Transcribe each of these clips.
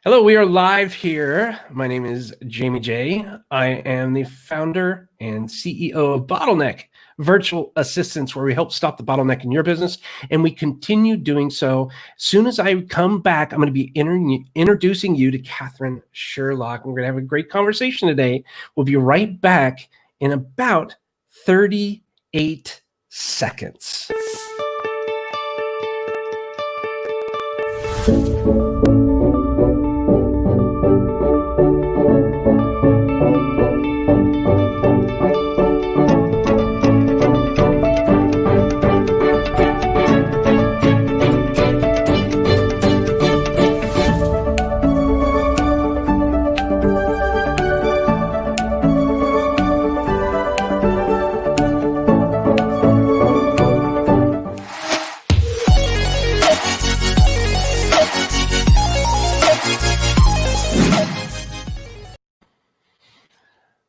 Hello, we are live here. My name is Jamie J. I am the founder and CEO of Bottleneck, virtual assistants, where we help stop the bottleneck in your business. And we continue doing so. As soon as I come back, I'm going to be introducing you to Katherine Sherlock. We're going to have a great conversation today. We'll be right back in about 38 seconds.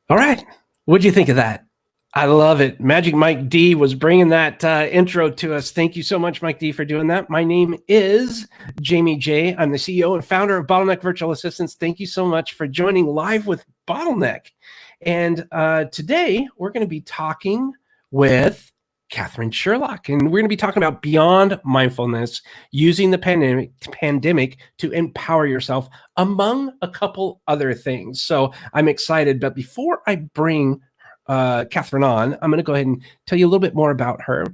All right. What'd you think of that? I love it. Magic Mike D was bringing that intro to us. Thank you so much, Mike D, for doing that. My name is Jamie J. I'm the CEO and founder of Bottleneck Virtual Assistants. Thank you so much for joining live with Bottleneck. And today we're going to be talking with Katherine Sherlock, and we're going to be talking about beyond mindfulness, using the pandemic to empower yourself, among a couple other things. So I'm excited. But before I bring Katherine on, I'm going to go ahead and tell you a little bit more about her.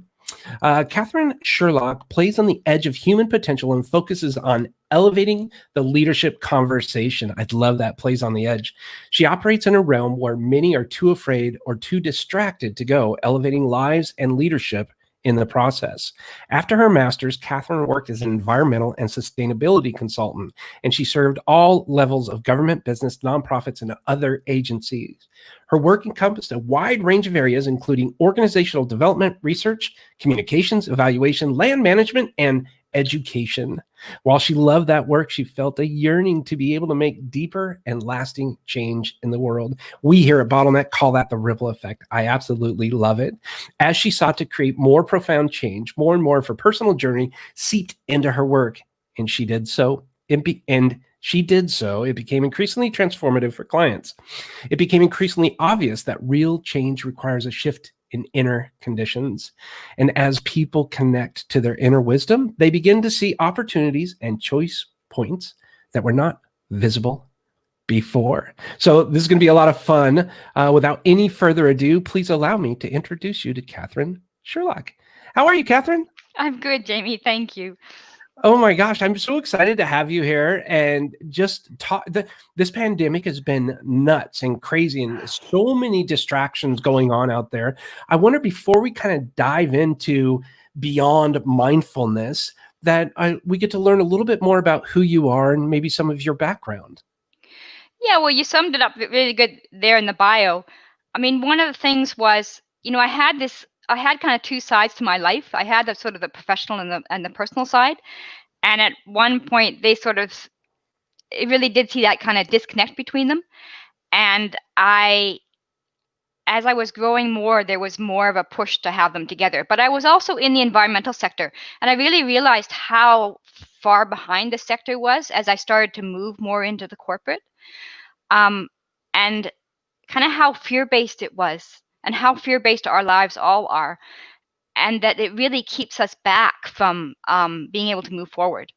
Katherine Sherlock plays on the edge of human potential and focuses on elevating the leadership conversation. I love that, plays on the edge. She operates in a realm where many are too afraid or too distracted to go, elevating lives and leadership in the process. After her master's, Katherine worked as an environmental and sustainability consultant, and she served all levels of government, business, nonprofits, and other agencies. Her work encompassed a wide range of areas, including organizational development, research, communications, evaluation, land management, and education. While she loved that work, she felt a yearning to be able to make deeper and lasting change in the world. We here at Bottleneck call that the ripple effect. I absolutely love it. As she sought to create more profound change, more and more of her personal journey seeped into her work, and she did so. It became increasingly transformative for clients. It became increasingly obvious that real change requires a shift in inner conditions. And as people connect to their inner wisdom, they begin to see opportunities and choice points that were not visible before. So this is going to be a lot of fun. Without any further ado, please allow me to introduce you to Katherine Sherlock. How are you, Katherine? I'm good, Jamie. Thank you. Oh my gosh, I'm so excited to have you here and just talk. This pandemic has been nuts and crazy and so many distractions going on out there. I wonder, before we kind of dive into beyond mindfulness, that we get to learn a little bit more about who you are and maybe some of your background. Yeah, well, you summed it up really good there in the bio. I mean, one of the things was, I had kind of two sides to my life. I had the sort of the professional and the personal side. And at one point it really did see that kind of disconnect between them. And as I was growing more, there was more of a push to have them together. But I was also in the environmental sector, and I really realized how far behind the sector was as I started to move more into the corporate, and kind of how fear-based it was, and how fear-based our lives all are, and that it really keeps us back from being able to move forward.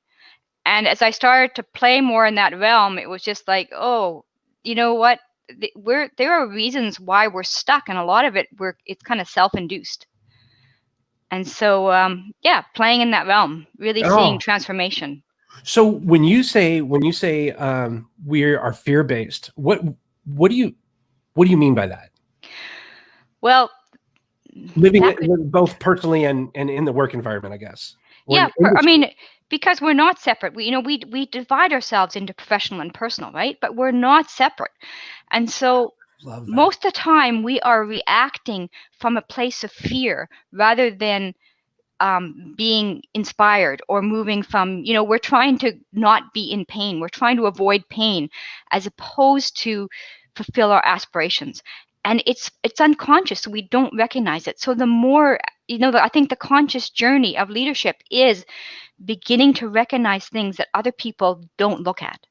And as I started to play more in that realm, it was just like, oh, you know what? There are reasons why we're stuck, and a lot of it's kind of self-induced. And so, playing in that realm, really seeing transformation. So when you say we are fear-based, what do you mean by that? Well, living both personally and in the work environment, I guess. Yeah, because we're not separate. We divide ourselves into professional and personal, right? But we're not separate. And so most of the time we are reacting from a place of fear rather than being inspired or moving from, we're trying to not be in pain. We're trying to avoid pain as opposed to fulfill our aspirations. And it's unconscious, so we don't recognize it. So the more, I think the conscious journey of leadership is beginning to recognize things that other people don't look at.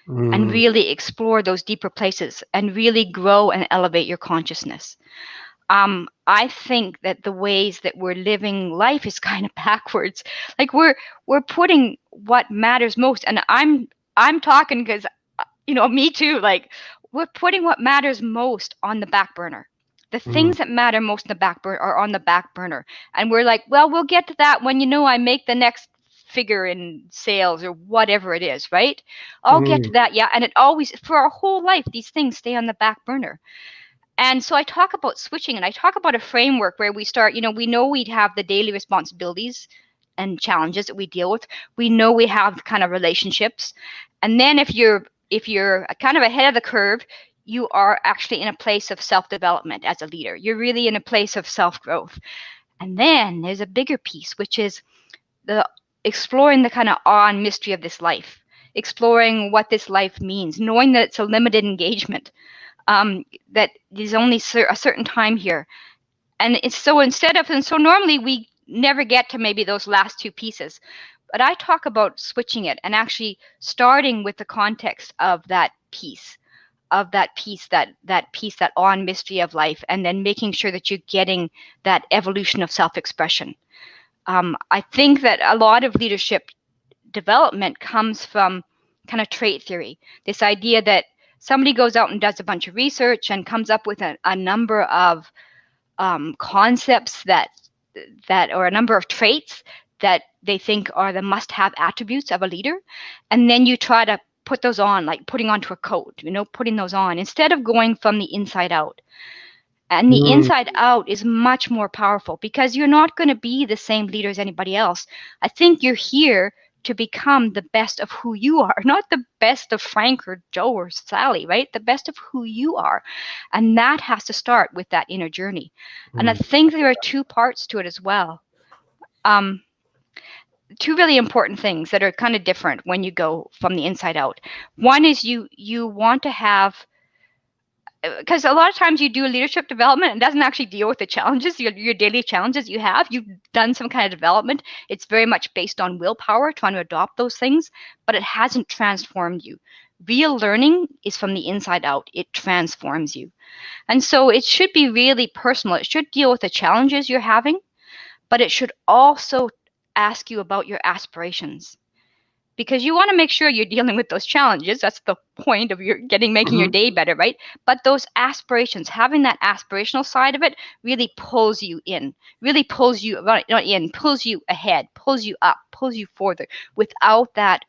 and really explore those deeper places and really grow and elevate your consciousness. I think that the ways that we're living life is kind of backwards. Like we're putting what matters most, and I'm talking because me too. Like we're putting what matters most on the back burner. The things that matter most in the back burner are on the back burner, and we're like, well, we'll get to that when I make the next figure in sales or whatever it is, right? I'll get to that, yeah. And it always, for our whole life, these things stay on the back burner. And so I talk about switching, and I talk about a framework where we start, we know we'd have the daily responsibilities and challenges that we deal with. We know we have kind of relationships. And then if you're kind of ahead of the curve, you are actually in a place of self-development as a leader. You're really in a place of self-growth. And then there's a bigger piece, which is the exploring the kind of awe and mystery of this life, exploring what this life means, knowing that it's a limited engagement, that there's only a certain time here. And it's so normally we never get to maybe those last two pieces. But I talk about switching it and actually starting with the context of that piece, that awe and mystery of life, and then making sure that you're getting that evolution of self-expression. I think that a lot of leadership development comes from kind of trait theory, this idea that somebody goes out and does a bunch of research and comes up with a number of concepts that or a number of traits that they think are the must-have attributes of a leader, and then you try to put those on, like putting onto a coat, putting those on instead of going from the inside out. And the inside out is much more powerful because you're not going to be the same leader as anybody else. I think you're here to become the best of who you are, not the best of Frank or Joe or Sally, right? The best of who you are. And that has to start with that inner journey. And I think there are two parts to it as well. Two really important things that are kind of different when you go from the inside out. One is you want to have, because a lot of times you do leadership development and doesn't actually deal with the challenges, your daily challenges you have. You've done some kind of development. It's very much based on willpower, trying to adopt those things, but it hasn't transformed you. Real learning is from the inside out. It transforms you. And so it should be really personal. It should deal with the challenges you're having, but it should also ask you about your aspirations. Because you want to make sure you're dealing with those challenges. That's the point of making your day better, right? But those aspirations, having that aspirational side of it really pulls you in, really pulls you, not in, pulls you ahead, pulls you up, pulls you further without that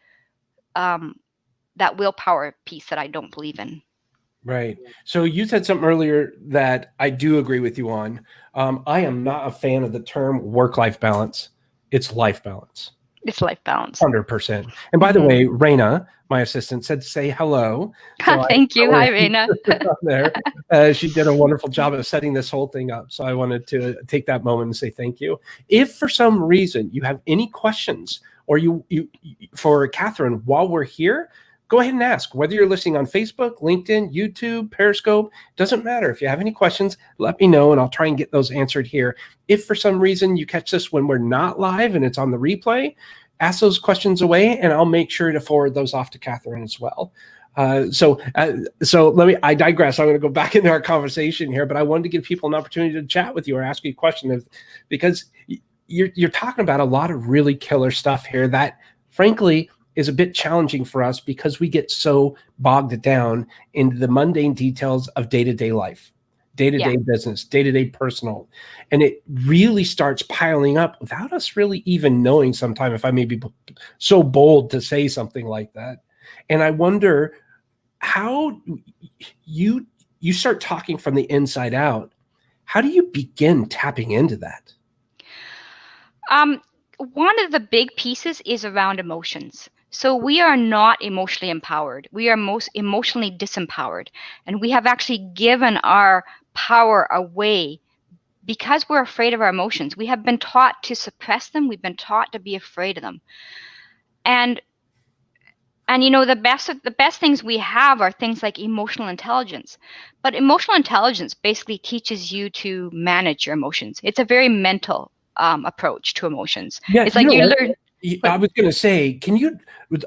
willpower piece that I don't believe in. Right. So you said something earlier that I do agree with you on. I am not a fan of the term work-life balance. It's life balance. It's life balance. 100%. And by the way, Raina, my assistant, said say hello. So thank you. Hi, Raina. There. She did a wonderful job of setting this whole thing up. So I wanted to take that moment and say thank you. If for some reason you have any questions or you for Katherine while we're here, go ahead and ask. Whether you're listening on Facebook, LinkedIn, YouTube, Periscope, doesn't matter. If you have any questions, let me know and I'll try and get those answered here. If for some reason you catch this when we're not live and it's on the replay, ask those questions away and I'll make sure to forward those off to Katherine as well. So I digress. I'm going to go back into our conversation here, but I wanted to give people an opportunity to chat with you or ask you a question because you're talking about a lot of really killer stuff here that frankly is a bit challenging for us because we get so bogged down into the mundane details of day-to-day life, day-to-day business, day-to-day personal. And it really starts piling up without us really even knowing sometimes, if I may be so bold to say something like that. And I wonder how you start talking from the inside out. How do you begin tapping into that? One of the big pieces is around emotions. So we are not emotionally empowered. We are most emotionally disempowered. And we have actually given our power away because we're afraid of our emotions. We have been taught to suppress them. We've been taught to be afraid of them. And the best things we have are things like emotional intelligence. But emotional intelligence basically teaches you to manage your emotions. It's a very mental approach to emotions. Yeah, it's like you learn. But I was going to say, can you?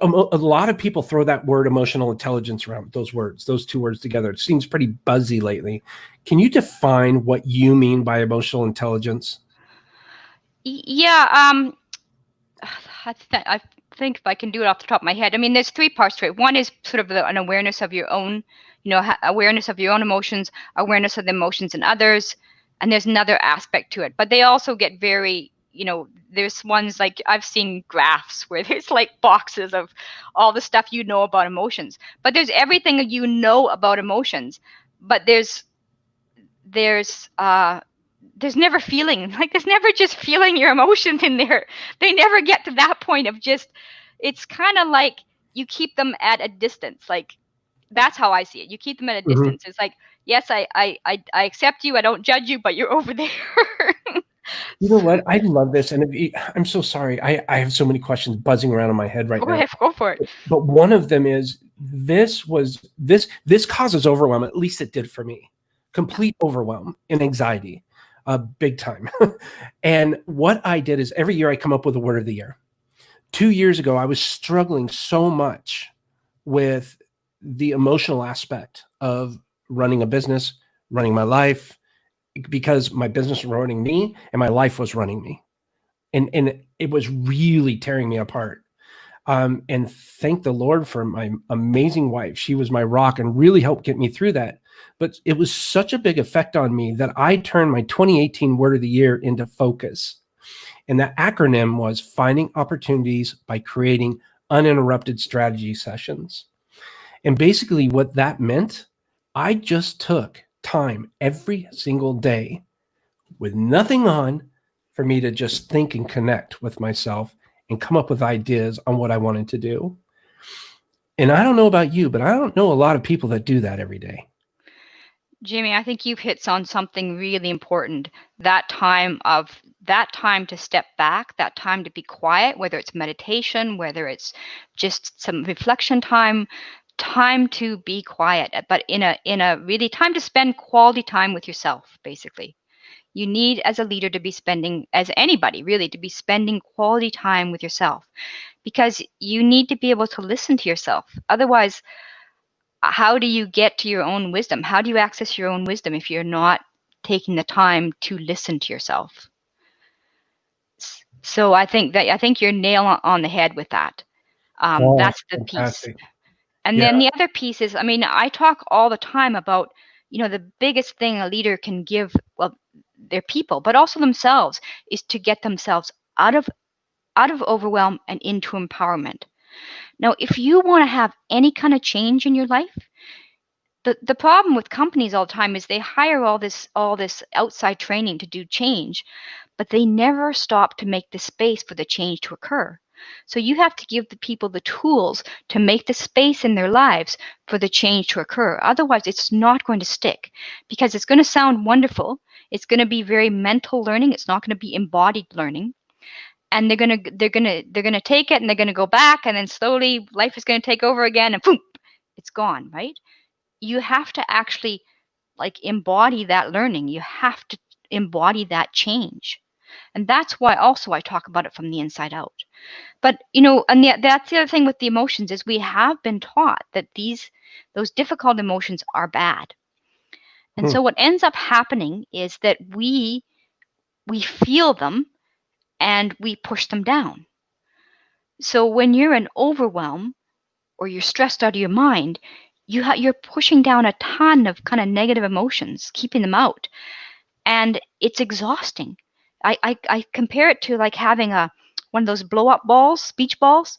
A lot of people throw that word emotional intelligence around. Those two words together. It seems pretty buzzy lately. Can you define what you mean by emotional intelligence? yeah, I think if I can do it off the top of my head, I mean, there's three parts to it. One is sort of an awareness of your own, awareness of your own emotions, awareness of the emotions in others, and there's another aspect to it. But they also get very, there's ones like I've seen graphs where there's like boxes of all the stuff about emotions. But there's everything about emotions. But there's never feeling, like there's never just feeling your emotions in there. They never get to that point of just, it's kind of like you keep them at a distance. Like that's how I see it. You keep them at a distance. It's like, yes, I accept you, I don't judge you, but you're over there. You know what? I love this, and I'm so sorry. I have so many questions buzzing around in my head right Go now. ahead, go for it. But one of them is this causes overwhelm. At least it did for me. Complete overwhelm and anxiety, big time. And what I did is every year I come up with a word of the year. 2 years ago, I was struggling so much with the emotional aspect of running a business, running my life, because my business was running me and my life was running me. And it was really tearing me apart. And thank the Lord for my amazing wife. She was my rock and really helped get me through that. But it was such a big effect on me that I turned my 2018 word of the year into focus. And that acronym was finding opportunities by creating uninterrupted strategy sessions. And basically what that meant, I just took time every single day with nothing on for me to just think and connect with myself and come up with ideas on what I wanted to do. And I don't know about you, but I don't know a lot of people that do that every day. Jamie, I think you've hit on something really important. That time to step back, that time to be quiet, whether it's meditation, whether it's just some reflection time to be quiet, but in a really time to spend quality time with yourself, basically. You need, as a leader, to be spending, as anybody really, to be spending quality time with yourself, because you need to be able to listen to yourself. Otherwise, how do you get to your own wisdom? How do you access your own wisdom if you're not taking the time to listen to yourself? So I think you're nail on the head with that. That's the piece. Fantastic. And Yeah. then the other piece is, I mean, I talk all the time about, the biggest thing a leader can give, well, their people, but also themselves, is to get themselves out of overwhelm and into empowerment. Now, if you want to have any kind of change in your life, the problem with companies all the time is they hire all this outside training to do change, but they never stop to make the space for the change to occur. So you have to give the people the tools to make the space in their lives for the change to occur. Otherwise, it's not going to stick, because it's going to sound wonderful. It's going to be very mental learning. It's not going to be embodied learning. And they're going to take it and they're going to go back, and then slowly life is going to take over again, and boom, it's gone, right? You have to actually embody that learning. You have to embody that change. And that's why also I talk about it from the inside out. But, and that's the other thing with the emotions, is we have been taught that those difficult emotions are bad. And so what ends up happening is that we feel them and we push them down. So when you're in overwhelm or you're stressed out of your mind, you're pushing down a ton of kind of negative emotions, keeping them out. And it's exhausting. I compare it to like having one of those blow-up balls, beach balls,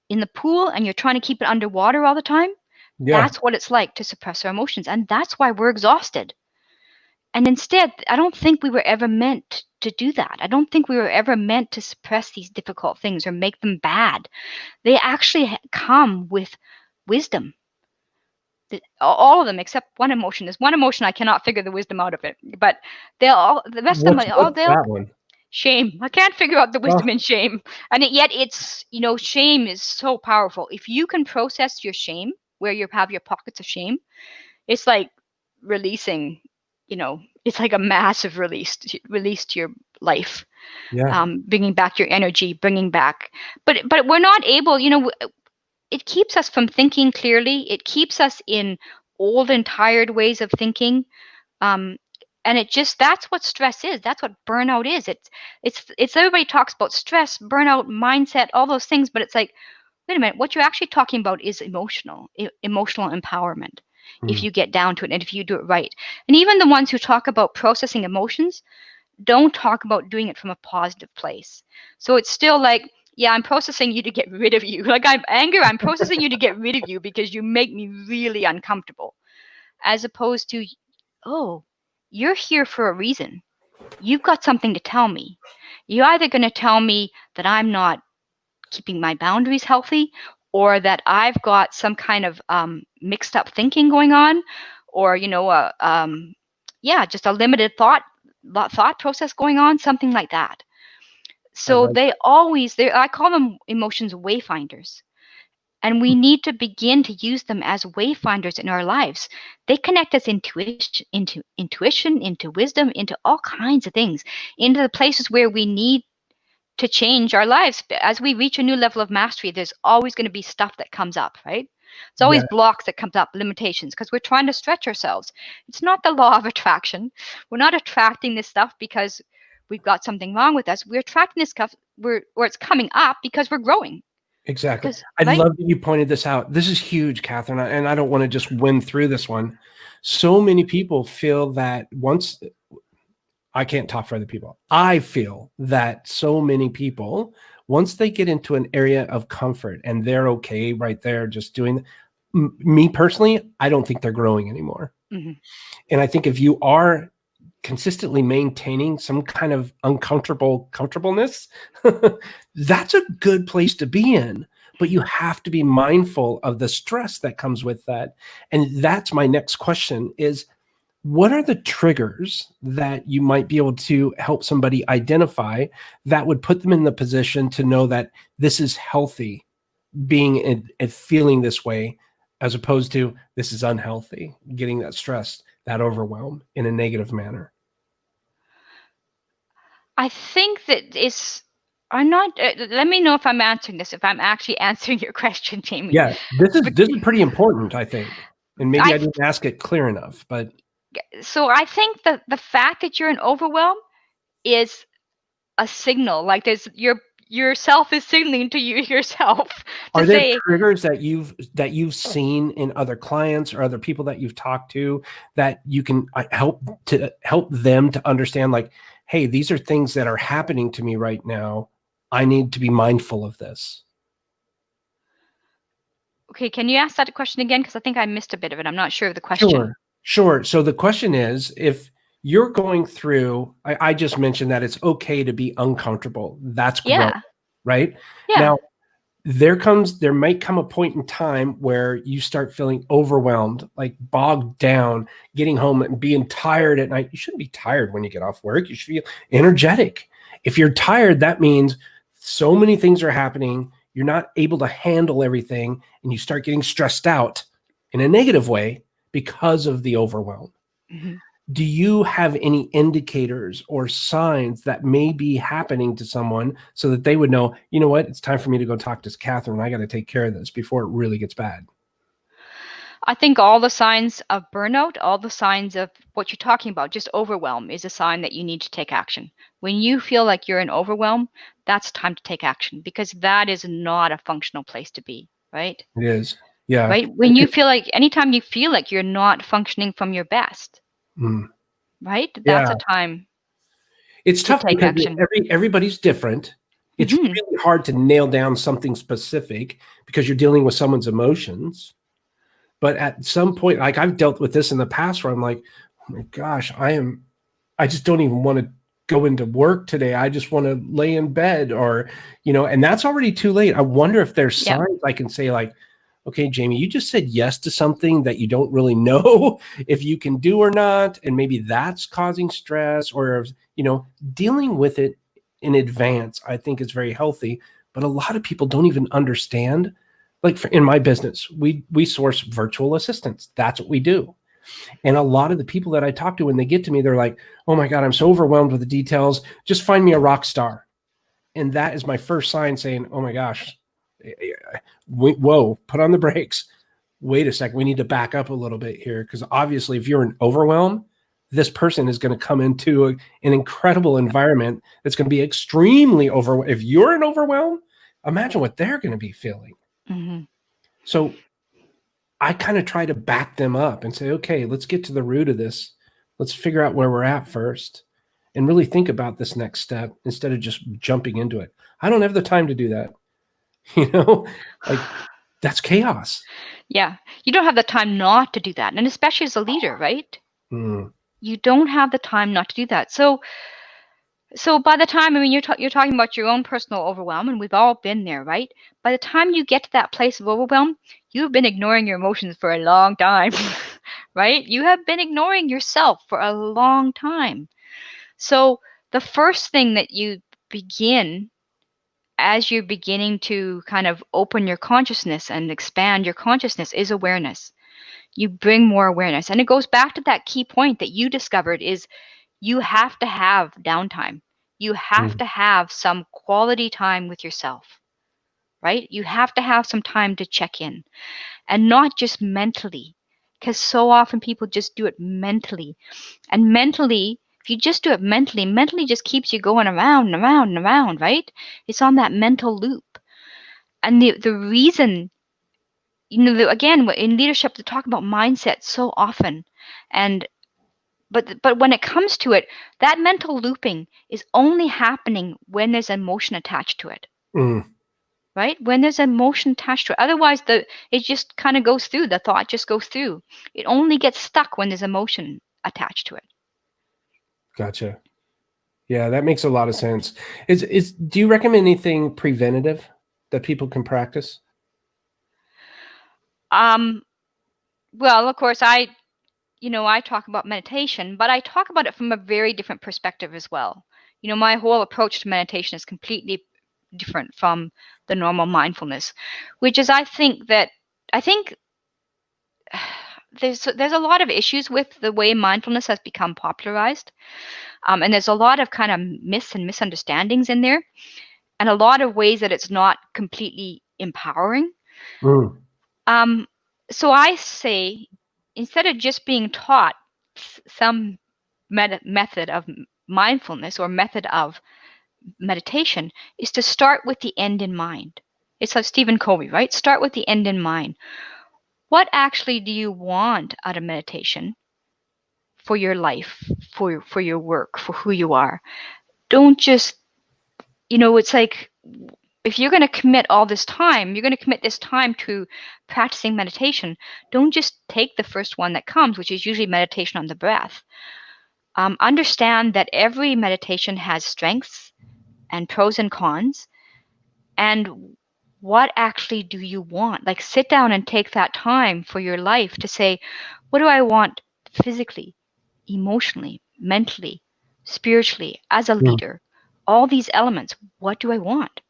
in the pool, and you're trying to keep it underwater all the time. Yeah. That's what it's like to suppress our emotions. And that's why we're exhausted. And instead, I don't think we were ever meant to do that. I don't think we were ever meant to suppress these difficult things or make them bad. They actually come with wisdom. All of them except one emotion. There's one emotion I cannot figure the wisdom out of it, but the rest of them, What's that one? Shame. I can't figure out the wisdom in shame, and yet it's, shame is so powerful. If you can process your shame, where you have your pockets of shame, it's like releasing, it's like a massive release to your life. Yeah. Bringing back your energy, bringing back, but we're not able, it keeps us from thinking clearly. It keeps us in old and tired ways of thinking. Um, and that's what stress is. That's what burnout is. It's everybody talks about stress, burnout, mindset, all those things, but it's like, wait a minute, what you're actually talking about is emotional empowerment. If you get down to it and if you do it right. And even the ones who talk about processing emotions don't talk about doing it from a positive place. So it's still like, yeah, I'm processing you to get rid of you. Like I'm processing you to get rid of you because you make me really uncomfortable. As opposed to, oh, you're here for a reason. You've got something to tell me. You're either going to tell me that I'm not keeping my boundaries healthy, or that I've got some kind of mixed up thinking going on, or just a limited thought process going on, something like that. I So like I call them emotions wayfinders. And we need to begin to use them as wayfinders in our lives. They connect us intuition, into wisdom, into all kinds of things, into the places where we need to change our lives. As we reach a new level of mastery, there's always going to be stuff that comes up, right? It's always yeah, blocks that comes up, limitations, because we're trying to stretch ourselves. It's not the law of attraction. We're not attracting this stuff because we've got something wrong with us. We're attracting this stuff or it's coming up because we're growing. exactly. Because, I right? love that you pointed this out. This is huge, Katherine, and I don't want to just win through this one. So many people feel that once I can't talk for other people. I feel that so many people, once they get into an area of comfort and they're okay right there, just doing me personally, I don't think they're growing anymore. Mm-hmm. And I think if you are consistently maintaining some kind of comfortableness, that's a good place to be in. But you have to be mindful of the stress that comes with that. And that's my next question is, what are the triggers that you might be able to help somebody identify that would put them in the position to know that this is healthy, being and feeling this way, as opposed to this is unhealthy, getting that stress, that overwhelm in a negative manner? I think that I'm not, let me know if I'm answering this, if I'm actually answering your question, Jamie. Yeah, this But is pretty important, I think. And maybe I didn't ask it clear enough, but I think that the fact that you're in overwhelm is a signal. Like there's yourself is signaling to you yourself to are there say, triggers that you've seen in other clients or other people that you've talked to that you can help them to understand, like, hey, these are things that are happening to me right now. I need to be mindful of this. okay, can you ask that question again? Because I think I missed a bit of it. I'm not sure of the question. Sure. So the question is, if you're going through, I just mentioned that it's okay to be uncomfortable. That's growth, Yeah. right? Yeah. Now, there might come a point in time where you start feeling overwhelmed, like bogged down, getting home and being tired at night. You shouldn't be tired when you get off work. You should feel energetic. If you're tired, that means so many things are happening. You're not able to handle everything, and you start getting stressed out in a negative way because of the overwhelm. Mm-hmm. Do you have any indicators or signs that may be happening to someone so that they would know, you know what, it's time for me to go talk to Katherine. I got to take care of this before it really gets bad? I think all the signs of burnout, all the signs of what you're talking about, just overwhelm, is a sign that you need to take action. When you feel like you're in overwhelm, that's time to take action, because that is not a functional place to be, right? It is. Yeah. Right? When you feel like, anytime you feel like you're not functioning from your best, right? That's Yeah. a time It's to tough take because action. everybody's different. It's Mm-hmm. really hard to nail down something specific because you're dealing with someone's emotions. But at some point, like I've dealt with this in the past where I'm like, oh my gosh, I just don't even want to go into work today. I just want to lay in bed, or, and that's already too late. I wonder if there's Yep. signs I can say, like, okay, Jamie, you just said yes to something that you don't really know if you can do or not. And maybe that's causing stress, or, dealing with it in advance, I think is very healthy. But a lot of people don't even understand. Like in my business, we source virtual assistants. That's what we do. And a lot of the people that I talk to, when they get to me, they're like, oh my God, I'm so overwhelmed with the details. Just find me a rock star. And that is my first sign saying, oh my gosh, whoa, put on the brakes. Wait a second. We need to back up a little bit here. Because obviously, if you're in overwhelm, this person is going to come into an incredible environment that's going to be extremely overwhelmed. If you're in overwhelm, imagine what they're going to be feeling. Mm-hmm. So I kind of try to back them up and say, okay, let's get to the root of this. Let's figure out where we're at first and really think about this next step instead of just jumping into it. I don't have the time to do that. Like that's chaos. Yeah. You don't have the time not to do that. And especially as a leader, right? Mm. You don't have the time not to do that. So by the time, I mean, you're talking about your own personal overwhelm, and we've all been there, right? By the time you get to that place of overwhelm, you've been ignoring your emotions for a long time, right? You have been ignoring yourself for a long time. So the first thing that you begin as you're beginning to kind of open your consciousness and expand your consciousness is awareness. You bring more awareness. And it goes back to that key point that you discovered is you have to have downtime. You have to have some quality time with yourself, right? You have to have some time to check in, and not just mentally, because so often people just do it mentally. And mentally, if you just do it mentally just keeps you going around and around and around, right? It's on that mental loop. And the reason, again, in leadership, to talk about mindset so often, and but when it comes to it, that mental looping is only happening when there's emotion attached to it. Right? When there's emotion attached to it. Otherwise, it just kind of goes through. The thought just goes through. It only gets stuck when there's emotion attached to it. Gotcha. Yeah, that makes a lot of sense. Do you recommend anything preventative that people can practice? Well, of course, I talk about meditation, but I talk about it from a very different perspective as well. My whole approach to meditation is completely different from the normal mindfulness, which is I think there's a lot of issues with the way mindfulness has become popularized, and there's a lot of kind of myths and misunderstandings in there, and a lot of ways that it's not completely empowering. So I say, instead of just being taught some method of mindfulness or method of meditation, is to start with the end in mind. It's like Stephen Covey, right? Start with the end in mind. What actually do you want out of meditation for your life, for your work, for who you are? Don't just, it's like, if you're going to commit all this time, you're going to commit this time to practicing meditation. Don't just take the first one that comes, which is usually meditation on the breath. Understand that every meditation has strengths and pros and cons. And what actually do you want? Like, sit down and take that time for your life to say, what do I want physically, emotionally, mentally, spiritually, as a leader? All these elements, what do I want?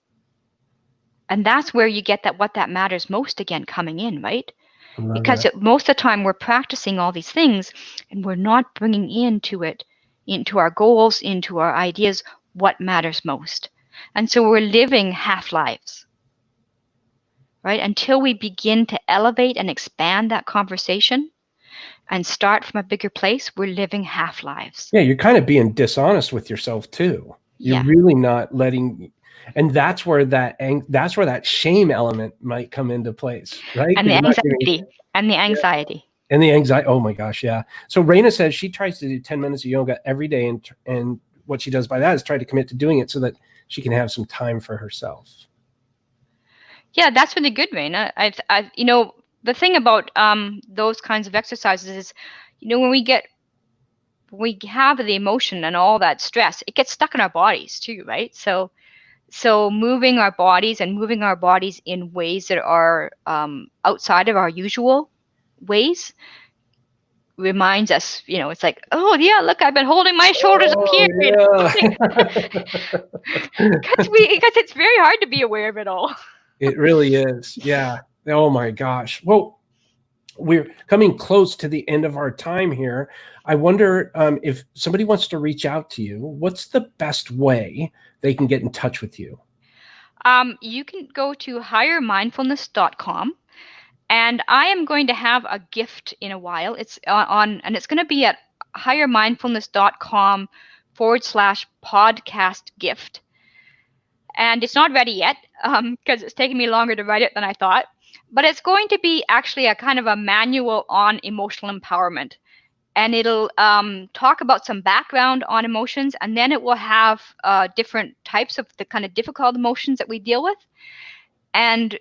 And that's where you get that what that matters most again coming in, right? Because most of the time we're practicing all these things and we're not bringing into our goals, into our ideas, what matters most. And so we're living half lives, right? Until we begin to elevate and expand that conversation and start from a bigger place, we're living half lives. Yeah, you're kind of being dishonest with yourself too. You're really not letting, and that's where that shame element might come into place, right? And the anxiety. And the anxiety. Oh my gosh, yeah. So Raina says she tries to do 10 minutes of yoga every day, and what she does by that is try to commit to doing it so that she can have some time for herself. Yeah, that's really good, Raina. The thing about those kinds of exercises is, when we have the emotion and all that stress, it gets stuck in our bodies too, right? So moving our bodies in ways that are outside of our usual ways reminds us, it's like, oh yeah, look, I've been holding my shoulders up here. Because it's very hard to be aware of it all. It really is. Yeah. Oh my gosh. Well, we're coming close to the end of our time here. I wonder if somebody wants to reach out to you, what's the best way they can get in touch with you? You can go to highermindfulness.com, and I am going to have a gift in a while. It's and it's going to be at highermindfulness.com/podcast gift. And it's not ready yet because it's taking me longer to write it than I thought. But it's going to be actually a kind of a manual on emotional empowerment. And it'll talk about some background on emotions, and then it will have different types of the kind of difficult emotions that we deal with. And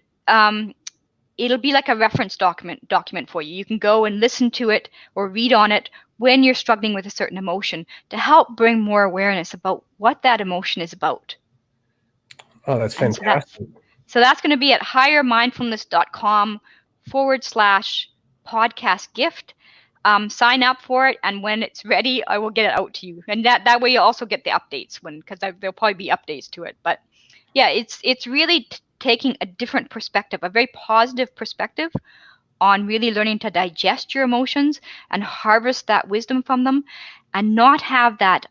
it'll be like a reference document for you. You can go and listen to it or read on it when you're struggling with a certain emotion to help bring more awareness about what that emotion is about. Oh, that's fantastic. So that's going to be at highermindfulness.com/podcast gift. Sign up for it, and when it's ready, I will get it out to you. And that way you also get the updates because there'll probably be updates to it. But yeah, it's really taking a different perspective, a very positive perspective on really learning to digest your emotions and harvest that wisdom from them, and not have that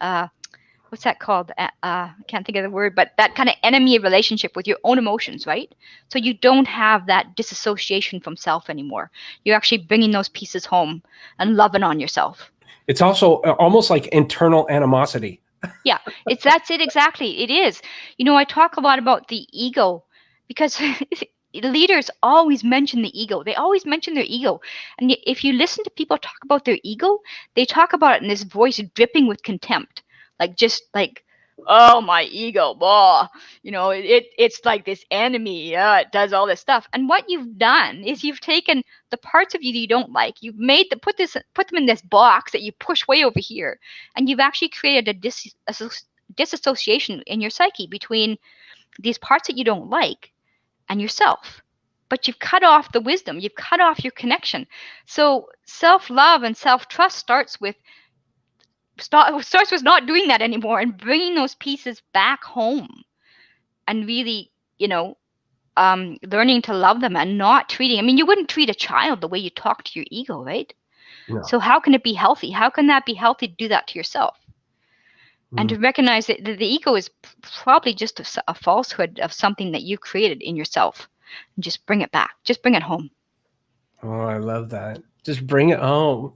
what's that called? I can't think of the word, but that kind of enemy relationship with your own emotions, right? So you don't have that disassociation from self anymore. You're actually bringing those pieces home and loving on yourself. It's also almost like internal animosity. Yeah, that's it exactly. It is. I talk a lot about the ego because leaders always mention the ego. They always mention their ego. And if you listen to people talk about their ego, they talk about it in this voice dripping with contempt. Just like, oh, my ego, blah. It's like this enemy. It does all this stuff. And what you've done is you've taken the parts of you that you don't like. You've put them in this box that you push way over here, and you've actually created a disassociation in your psyche between these parts that you don't like and yourself. But you've cut off the wisdom. You've cut off your connection. So self-love and self-trust starts with not doing that anymore and bringing those pieces back home, and really, learning to love them and not treating. You wouldn't treat a child the way you talk to your ego, right? No. So how can it be healthy? How can that be healthy to do that to yourself? And to recognize that the ego is probably just a falsehood of something that you created in yourself, and just bring it back. Just bring it home. Oh, I love that. Just bring it home.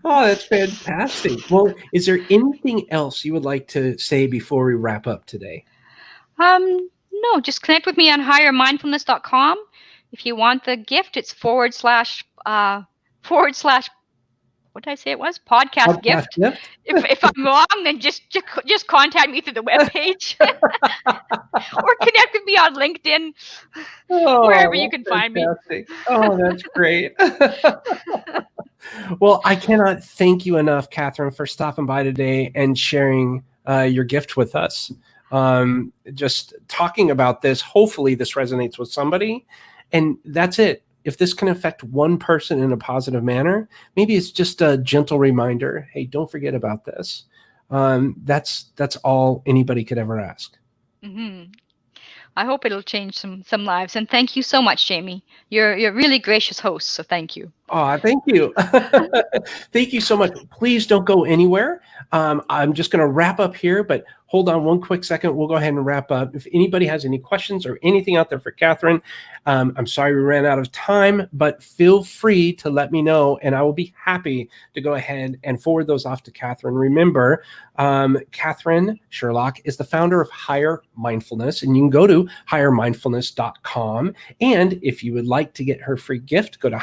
Oh, that's fantastic. Well, is there anything else you would like to say before we wrap up today? No, just connect with me on highermindfulness.com. If you want the gift, it's / what did I say it was? Podcast gift. If I'm wrong, then just contact me through the webpage or connect with me on LinkedIn, wherever you can find me. Oh, that's great. Well, I cannot thank you enough, Katherine, for stopping by today and sharing your gift with us. Just talking about this, hopefully this resonates with somebody, and that's it. If this can affect one person in a positive manner, maybe it's just a gentle reminder. Hey, don't forget about this. That's all anybody could ever ask. Mm-hmm. I hope it'll change some lives. And thank you so much, Jamie. You're a really gracious host, so thank you. Oh, thank you. Thank you so much. Please don't go anywhere. I'm just going to wrap up here, but hold on one quick second. We'll go ahead and wrap up. If anybody has any questions or anything out there for Katherine, I'm sorry we ran out of time, but feel free to let me know, and I will be happy to go ahead and forward those off to Katherine. Remember, Katherine Sherlock is the founder of Higher Mindfulness, and you can go to highermindfulness.com. And if you would like to get her free gift, go to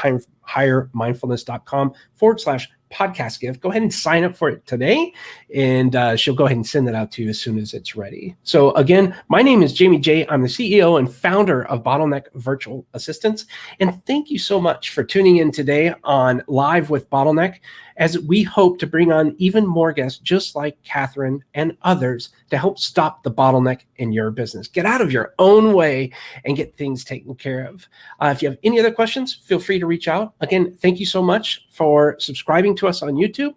highermindfulness.com/podcast gift. Go ahead and sign up for it today, and she'll go ahead and send that out to you as soon as it's ready. So again, my name is Jamie J. I'm the CEO and founder of Bottleneck Virtual Assistants. And thank you so much for tuning in today on Live with Bottleneck, as we hope to bring on even more guests just like Katherine and others to help stop the bottleneck in your business. Get out of your own way and get things taken care of. If you have any other questions, feel free to reach out. Again, thank you so much for subscribing to us on YouTube,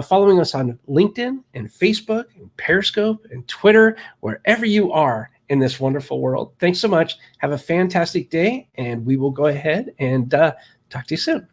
following us on LinkedIn and Facebook and Periscope and Twitter, wherever you are. in this wonderful world. Thanks so much. Have a fantastic day, and we will go ahead and talk to you soon.